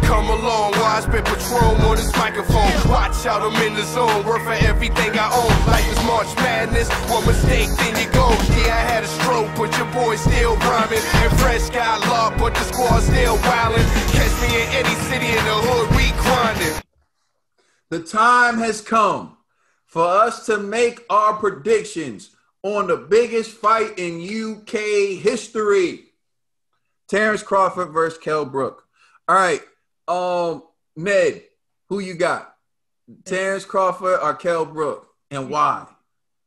come along while I spit Patron on this microphone. Watch out, I'm in the zone, worth for everything I own. Life is March Madness, one mistake, then you go. Yeah, I had a stroke, but your boy still rhyming. And fresh got locked, but the squad still wildin'. Catch me in any city in the hood, we grinding. The time has come for us to make our predictions on the biggest fight in UK history. Terence Crawford versus Kell Brook. All right, Ned, who you got? Terence Crawford or Kell Brook, and why?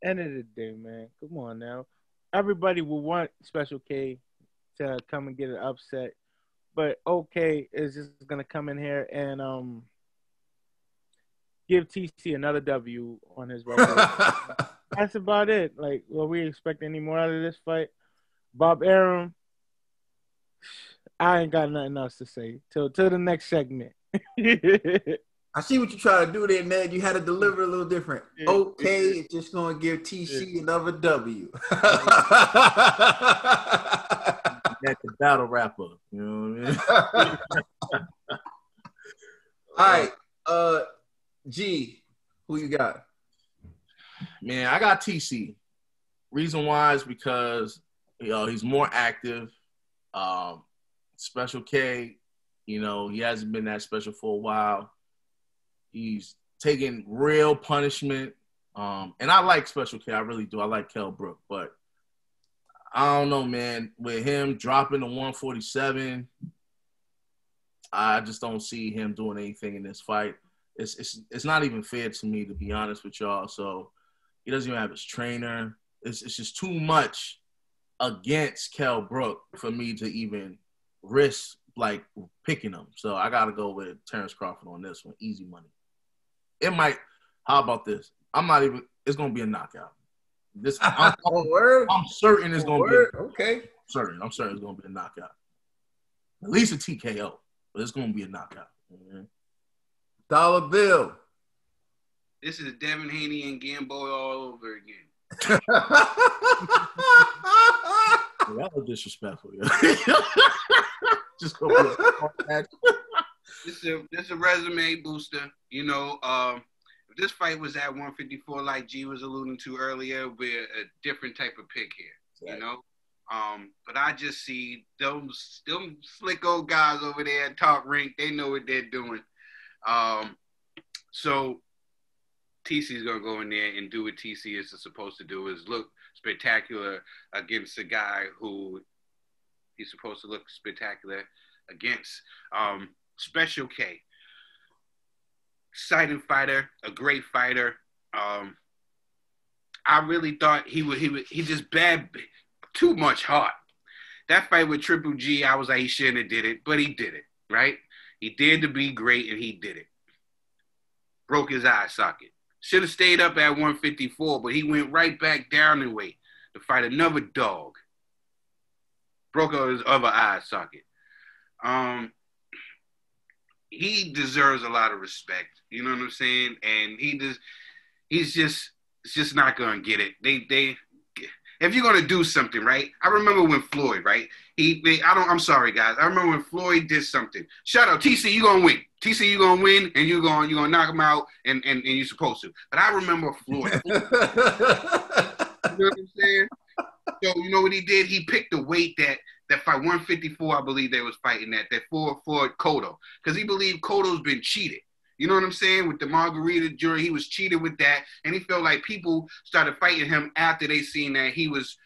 End of the day, man. Come on now. Everybody will want Special K to come and get an upset, but OK is just gonna come in here and give TC another W on his record. That's about it. Like, will we expect any more out of this fight? Bob Arum, I ain't got nothing else to say till the next segment. I see what you try to do there, Ned. You had to deliver a little different. OK is just going to give TC another W. That's the battle rapper. You know what I mean? All right. G, who you got? Man, I got TC. Reason why is because he's more active. Special K, he hasn't been that special for a while. He's taking real punishment. And I like Special K. I really do. I like Kell Brook. But I don't know, man. With him dropping to 147, I just don't see him doing anything in this fight. It's not even fair to me, to be honest with y'all. So he doesn't even have his trainer. It's just too much against Kell Brook for me to even risk like picking him. So I gotta go with Terence Crawford on this one. Easy money. It might. How about this? It's gonna be a knockout. I'm certain it's gonna be. Okay. I'm certain it's gonna be a knockout. At least a TKO, but it's gonna be a knockout. Mm-hmm. Dollar Bill. This is Devin Haney and Gamboy all over again. That was disrespectful. Just go. This is a resume booster. If this fight was at 154, like G was alluding to earlier, we're a different type of pick here. Right. But I just see them slick old guys over there at Talk Rink. They know what they're doing. So TC's gonna go in there and do what TC is supposed to do, is look spectacular against a guy who he's supposed to look spectacular against. Special K, exciting fighter, a great fighter. I really thought he just bad too much heart. That fight with Triple G, I was like, he shouldn't have did it, but he did it, right? He dared to be great, and he did it. Broke his eye socket. Should have stayed up at 154, but he went right back down in weight to fight another dog. Broke his other eye socket. He deserves a lot of respect. You know what I'm saying? And he's just not gonna get it. They if you're gonna do something, right? I remember when Floyd, right? I'm sorry, guys. I remember when Floyd did something. Shut up, TC, you gonna win. TC, you gonna win, and you're gonna knock him out, and you're supposed to. But I remember Floyd. You know what I'm saying? So you know what he did? He picked the weight that fight 154, I believe they was fighting that for Cotto, because he believed Cotto's been cheated. You know what I'm saying? With the margarita jury, he was cheated with that, and he felt like people started fighting him after they seen that he was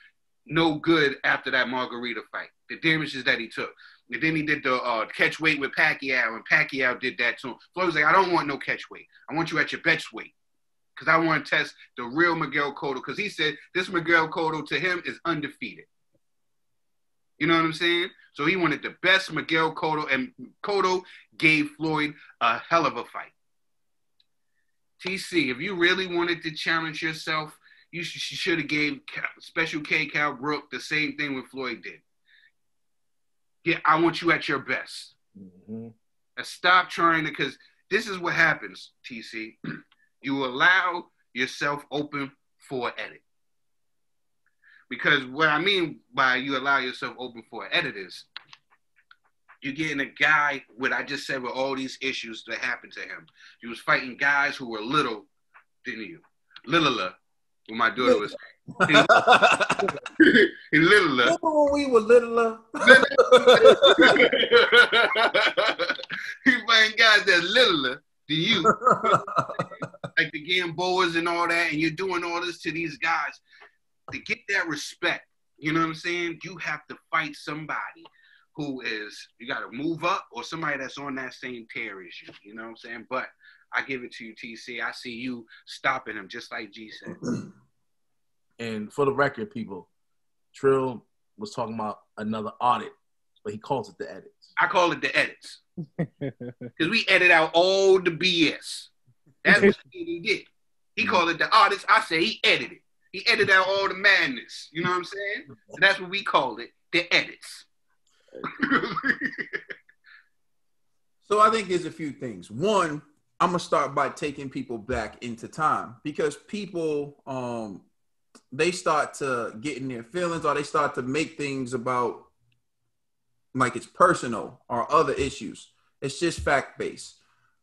no good after that margarita fight, the damages that he took. And then he did the catch weight with Pacquiao, and Pacquiao did that to him. Floyd was like, I don't want no catch weight. I want you at your best weight, because I want to test the real Miguel Cotto, because he said this Miguel Cotto to him is undefeated. You know what I'm saying? So he wanted the best Miguel Cotto, and Cotto gave Floyd a hell of a fight. TC, if you really wanted to challenge yourself, you should have gave Special K, Kell Brook, the same thing what Floyd did. Yeah, I want you at your best. Mm-hmm. And stop trying to, because this is what happens, TC. You allow yourself open for edit. Because what I mean by you allow yourself open for an edit is You're getting a guy, what I just said, with all these issues that happened to him. He was fighting guys who were little, didn't you? Littler, what my daughter was saying. He littler. Remember when we were littler? He's fighting guys that's littler than you. Like the Gamboas and all that, and you're doing all this to these guys. To get that respect, you know what I'm saying? You have to fight somebody who is, you got to move up, or somebody that's on that same tier as you. You know what I'm saying? But I give it to you, TC. I see you stopping him, just like G said. And for the record, people, Trill was talking about another audit, but he calls it the edits. I call it the edits. Because we edit out all the BS. That's what he did. He called it the audits. I say he edited. He edited out all the madness. You know what I'm saying? So that's what we called it, the edits. So I think there's a few things. One, I'm going to start by taking people back into time, because people, they start to get in their feelings, or they start to make things about like it's personal or other issues. It's just fact-based.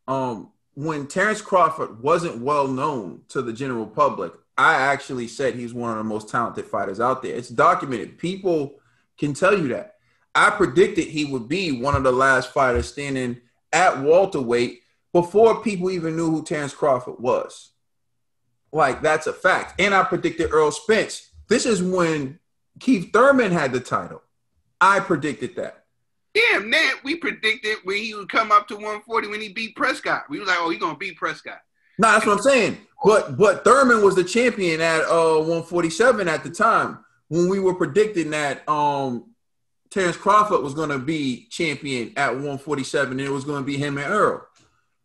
When Terence Crawford wasn't well known to the general public, I actually said he's one of the most talented fighters out there. It's documented. People can tell you that. I predicted he would be one of the last fighters standing at welterweight before people even knew who Terence Crawford was. Like, that's a fact. And I predicted Earl Spence. This is when Keith Thurman had the title. I predicted that. Damn, Nat, we predicted when he would come up to 140 when he beat Prescott. We was like, oh, he's going to beat Prescott. No, that's what I'm saying. But Thurman was the champion at 147 at the time when we were predicting that Terence Crawford was going to be champion at 147, and it was going to be him and Earl,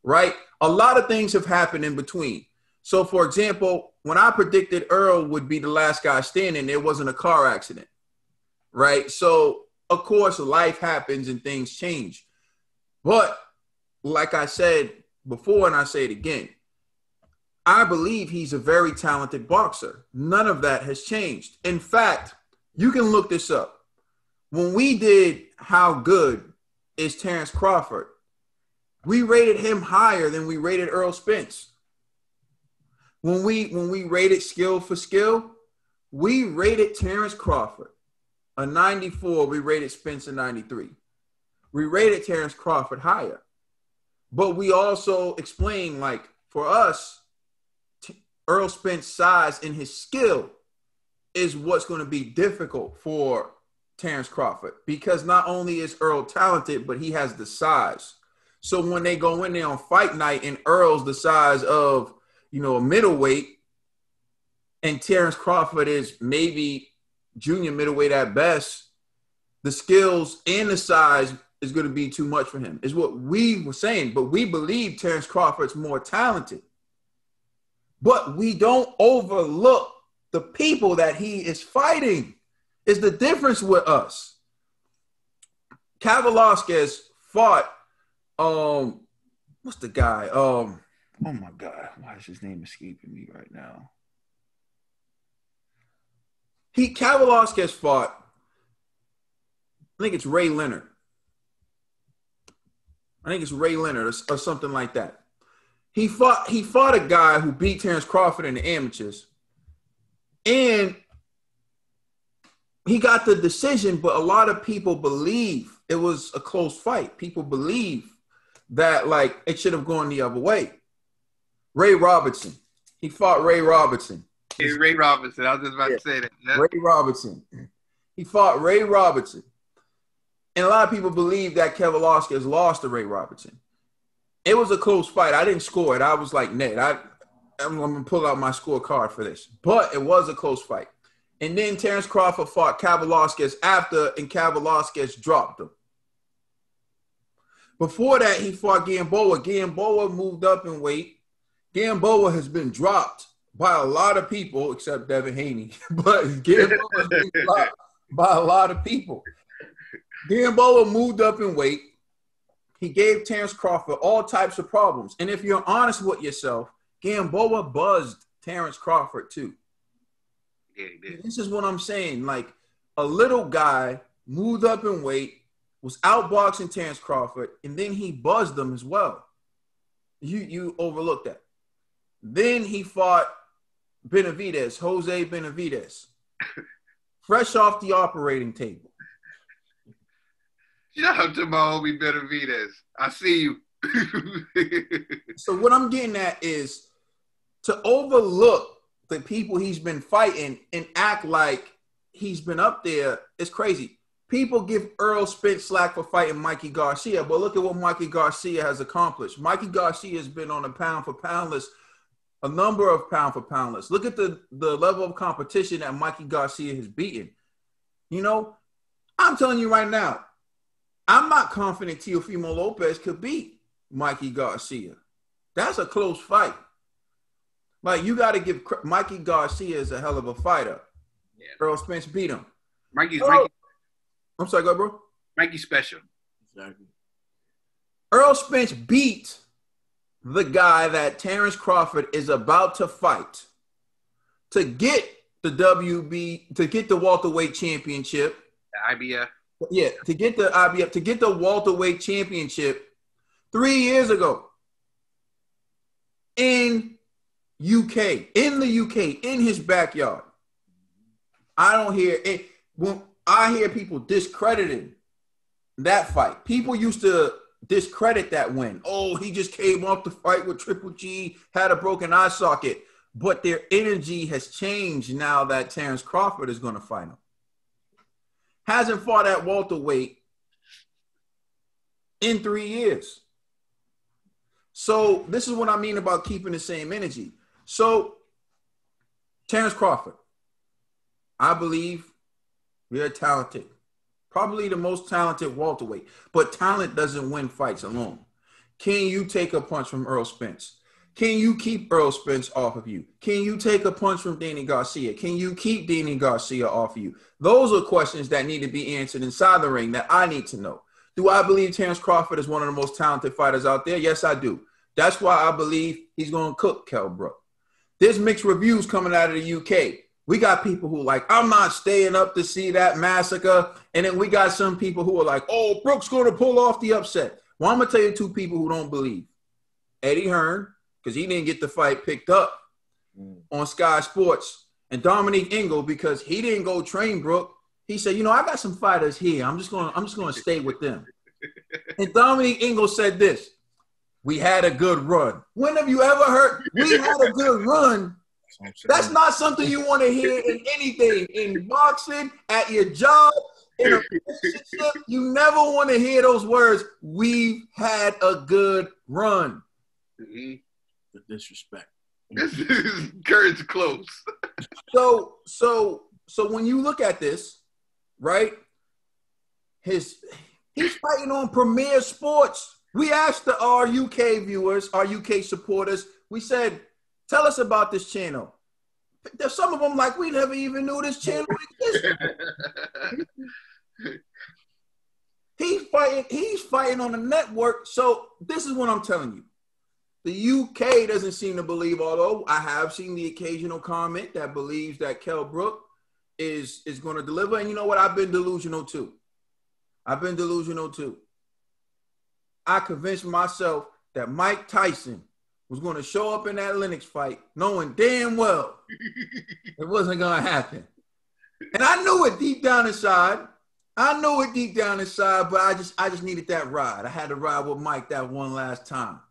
right? A lot of things have happened in between. So, for example, when I predicted Earl would be the last guy standing, there wasn't a car accident, right? So, of course, life happens and things change. But like I said before, and I say it again, I believe he's a very talented boxer. None of that has changed. In fact, you can look this up. When we did How Good is Terence Crawford, we rated him higher than we rated Earl Spence. When we rated skill for skill, we rated Terence Crawford a 94. We rated Spence a 93. We rated Terence Crawford higher. But we also explained, like, for us, Earl Spence's size and his skill is what's going to be difficult for Terence Crawford, because not only is Earl talented, but he has the size. So when they go in there on fight night and Earl's the size of, you know, a middleweight, and Terence Crawford is maybe junior middleweight at best, the skills and the size is going to be too much for him, is what we were saying. But we believe Terence Crawford's more talented. But we don't overlook the people that he is fighting. Is the difference with us. Velasquez fought, what's the guy? Oh my God, why is his name escaping me right now? Velasquez fought, I think it's Ray Leonard. Or something like that. He fought a guy who beat Terence Crawford in the amateurs, and he got the decision, but a lot of people believe it was a close fight. People believe that, like, it should have gone the other way. Ray Robertson. He fought Ray Robertson. Hey, Ray Robertson. I was just about to say that. Yeah. Ray Robertson. He fought Ray Robertson. And a lot of people believe that Kell Velasquez lost to Ray Robertson. It was a close fight. I didn't score it. I was like, Ned, I'm going to pull out my scorecard for this. But it was a close fight. And then Terence Crawford fought Kell Velasquez after, and Kell Velasquez dropped him. Before that, he fought Gamboa. Gamboa moved up in weight. Gamboa has been dropped by a lot of people, except Devin Haney. But Gamboa has been dropped by a lot of people. Gamboa moved up in weight. He gave Terence Crawford all types of problems. And if you're honest with yourself, Gamboa buzzed Terence Crawford too. Yeah, he did. This is what I'm saying. Like, a little guy moved up in weight, was outboxing Terence Crawford, and then he buzzed him as well. You overlooked that. Then he fought Jose Benavidez, fresh off the operating table. Shout out to my homie Benavidez. I see you. So what I'm getting at is to overlook the people he's been fighting and act like he's been up there is crazy. People give Earl Spence slack for fighting Mikey Garcia, but look at what Mikey Garcia has accomplished. Mikey Garcia has been on a pound-for-pound list, a number of pound-for-pound lists. Look at the level of competition that Mikey Garcia has beaten. You know, I'm telling you right now, I'm not confident Teofimo Lopez could beat Mikey Garcia. That's a close fight. Like, you got to give Mikey Garcia is a hell of a fighter. Yeah. Earl Spence beat him. Mikey. I'm sorry, go ahead, bro. Mikey's special. Exactly. Earl Spence beat the guy that Terence Crawford is about to fight to get the WB, to get the welterweight championship. The IBF. Yeah, to get the IBF, to get the welterweight championship 3 years ago in UK, in the UK, in his backyard. I don't hear it. When I hear people discrediting that fight, people used to discredit that win. Oh, he just came off the fight with Triple G, had a broken eye socket. But their energy has changed now that Terence Crawford is going to fight him. Hasn't fought at welterweight in 3 years. So this is what I mean about keeping the same energy. So Terence Crawford, I believe you're talented. Probably the most talented welterweight. But talent doesn't win fights alone. Can you take a punch from Earl Spence? Can you keep Earl Spence off of you? Can you take a punch from Danny Garcia? Can you keep Danny Garcia off of you? Those are questions that need to be answered inside the ring that I need to know. Do I believe Terence Crawford is one of the most talented fighters out there? Yes, I do. That's why I believe he's going to cook Kell Brook. There's mixed reviews coming out of the UK. We got people who are like, I'm not staying up to see that massacre. And then we got some people who are like, oh, Brook's going to pull off the upset. Well, I'm going to tell you two people who don't believe. Eddie Hearn, because he didn't get the fight picked up on Sky Sports, and Dominique Ingle, because he didn't go train Brook. He said, you know, I got some fighters here. I'm just going to stay with them. And Dominique Ingle said this: we had a good run. When have you ever heard we had a good run? That's not something you want to hear in anything, in boxing, at your job, in a relationship. You never want to hear those words. We've had a good run. Mm-hmm. The disrespect. Curtains close. So when you look at this, right? He's fighting on Premier Sports. We asked our UK viewers, our UK supporters, we said, tell us about this channel. There's some of them like, we never even knew this channel existed. He's fighting on a network. So this is what I'm telling you. The UK doesn't seem to believe, although I have seen the occasional comment that believes that Kell Brook is going to deliver. And you know what? I've been delusional too. I convinced myself that Mike Tyson was going to show up in that Lennox fight knowing damn well it wasn't going to happen. And I knew it deep down inside. But I just needed that ride. I had to ride with Mike that one last time.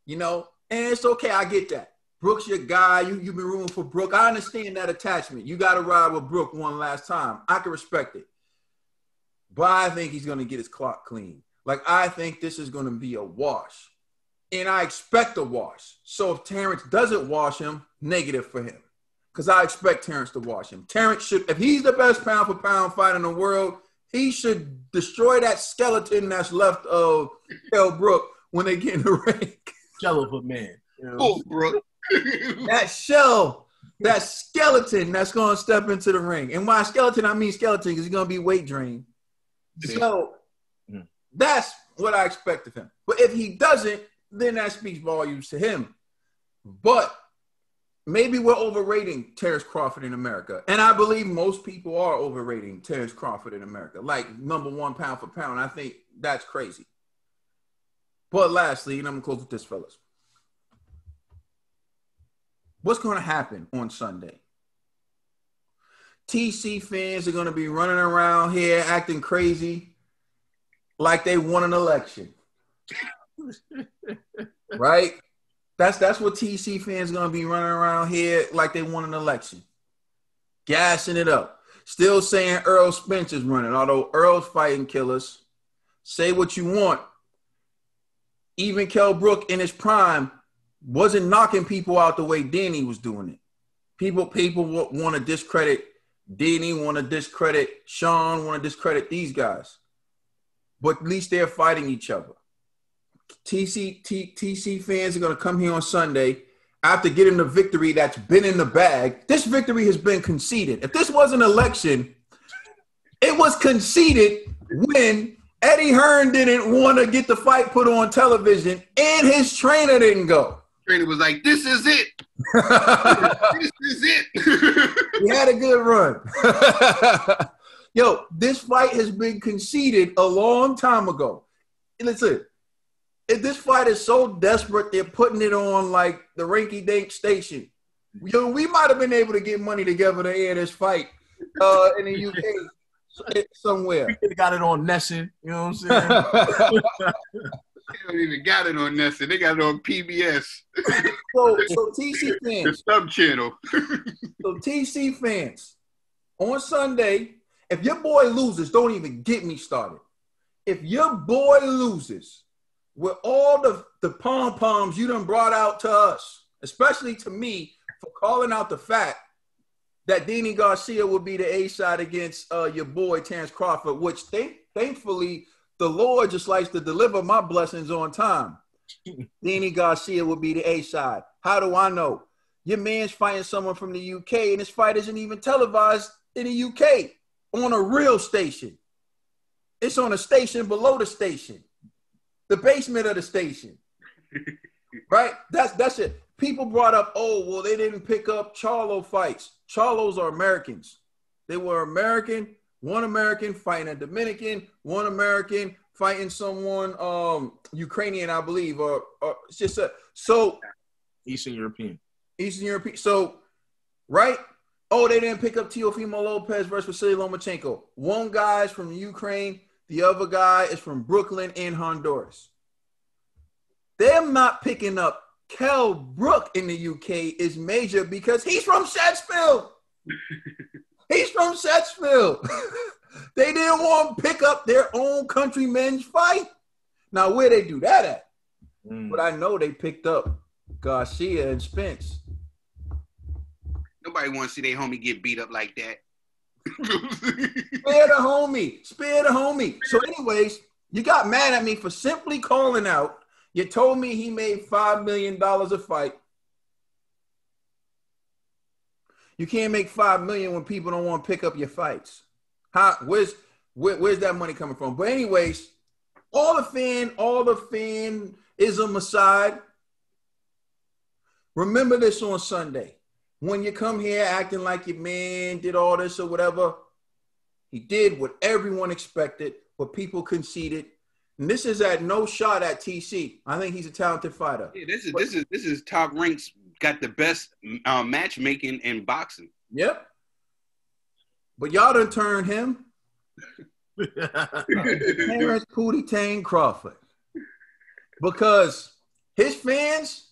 You know, and it's okay. I get that. Brook's your guy. You've been rooting for Brook. I understand that attachment. You got to ride with Brook one last time. I can respect it. But I think he's going to get his clock clean. Like, I think this is going to be a wash. And I expect a wash. So if Terence doesn't wash him, negative for him. Because I expect Terence to wash him. Terence should, if he's the best pound-for-pound fighter in the world, he should destroy that skeleton that's left of Kell Brook when they get in the ring. Shell of a man. You know? Oh, bro. That shell, that skeleton that's going to step into the ring. And by skeleton, I mean skeleton because he's going to be weight drained. So that's what I expect of him. But if he doesn't, then that speaks volumes to him. But maybe we're overrating Terence Crawford in America. And I believe most people are overrating Terence Crawford in America. Like #1 pound for pound. I think that's crazy. But lastly, and I'm going to close with this, fellas. What's going to happen on Sunday? TC fans are going to be running around here acting crazy like they won an election. Right? That's what TC fans are going to be running around here like they won an election. Gassing it up. Still saying Earl Spence is running, although Earl's fighting killers. Say what you want. Even Kell Brook in his prime wasn't knocking people out the way Danny was doing it. People want to discredit Danny, want to discredit Sean, want to discredit these guys. But at least they're fighting each other. TC fans are going to come here on Sunday after getting the victory that's been in the bag. This victory has been conceded. If this was an election, it was conceded when Eddie Hearn didn't want to get the fight put on television and his trainer didn't go. Trainer was like, "This is it. This is it." He had a good run. Yo, this fight has been conceded a long time ago. Listen, if this fight is so desperate, they're putting it on like the rinky-dink station. Yo, we might have been able to get money together to air this fight in the UK somewhere. We could have got it on Nesson. You know what I'm saying? They don't even got it on Nesson. They got it on PBS. So TC fans. The sub channel. So TC fans, on Sunday, if your boy loses, don't even get me started. If your boy loses, with all the pom-poms you done brought out to us, especially to me, for calling out the fact that Danny Garcia would be the A-side against your boy Terence Crawford, which thankfully the Lord just likes to deliver my blessings on time. Danny Garcia would be the A-side. How do I know? Your man's fighting someone from the UK, and this fight isn't even televised in the UK on a real station. It's on a station below the station, the basement of the station. Right? That's it. People brought up, oh, well, they didn't pick up Charlo fights. Charlos are Americans. They were American, one American fighting a Dominican, one American fighting someone Ukrainian, I believe, or it's just so Eastern European. So, right? Oh, they didn't pick up Teofimo Lopez versus Vasily Lomachenko. One guy's from Ukraine, the other guy is from Brooklyn in Honduras. Them not picking up Kell Brook in the UK is major because he's from Shetsfield. He's from Shetsfield. They didn't want to pick up their own countrymen's fight. Now, where they do that at? But I know they picked up Garcia and Spence. Nobody wants to see their homie get beat up like that. Spare the homie. Spare the homie. So anyways, you got mad at me for simply calling out. You told me he made $5 million a fight. You can't make $5 million when people don't want to pick up your fights. Where's that money coming from? But anyways, all the fanism aside, remember this on Sunday. When you come here acting like your man did all this or whatever, he did what everyone expected, what people conceded. And this is at no shot at TC. I think he's a talented fighter. Yeah, this is top ranks. Got the best matchmaking in boxing. Yep. But y'all done turned him. Terence Pootie Tang Crawford. Because his fans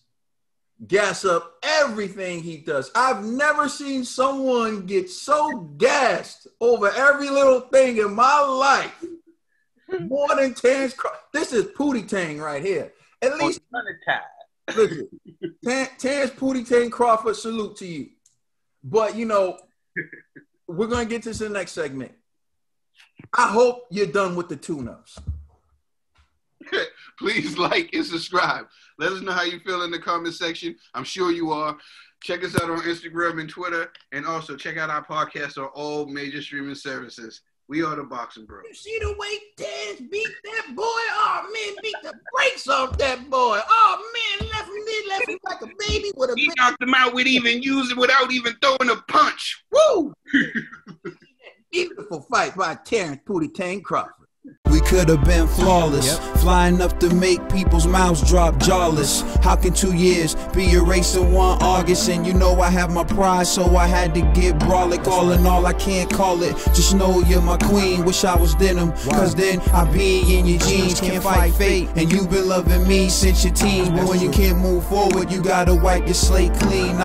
gas up everything he does. I've never seen someone get so gassed over every little thing in my life more than Terence Crawford. This is Pootie Tang right here. At least listen, Terence Pootie Tang Crawford, salute to you. But, you know, we're going to get to this in the next segment. I hope you're done with the tune-ups. Please like and subscribe. Let us know how you feel in the comment section. I'm sure you are. Check us out on Instagram and Twitter. And also check out our podcast on all major streaming services. We are the Boxing Bros. You see the way Terence beat that boy? Oh, man, beat the brakes off that boy. Oh, man, left him like a baby with a He knocked him out without even throwing a punch. Woo! beautiful fight by Terence Pootie Tang Crawford. We could have been flawless, flying enough to make people's mouths drop jawless. How can 2 years be erased in 1 August? And you know I have my pride, so I had to get brolic. All in all, I can't call it. Just know you're my queen. Wish I was denim, cause then I be in your jeans. Can't fight fate, and you've been loving me since your teens. But when you can't move forward, you gotta wipe your slate clean.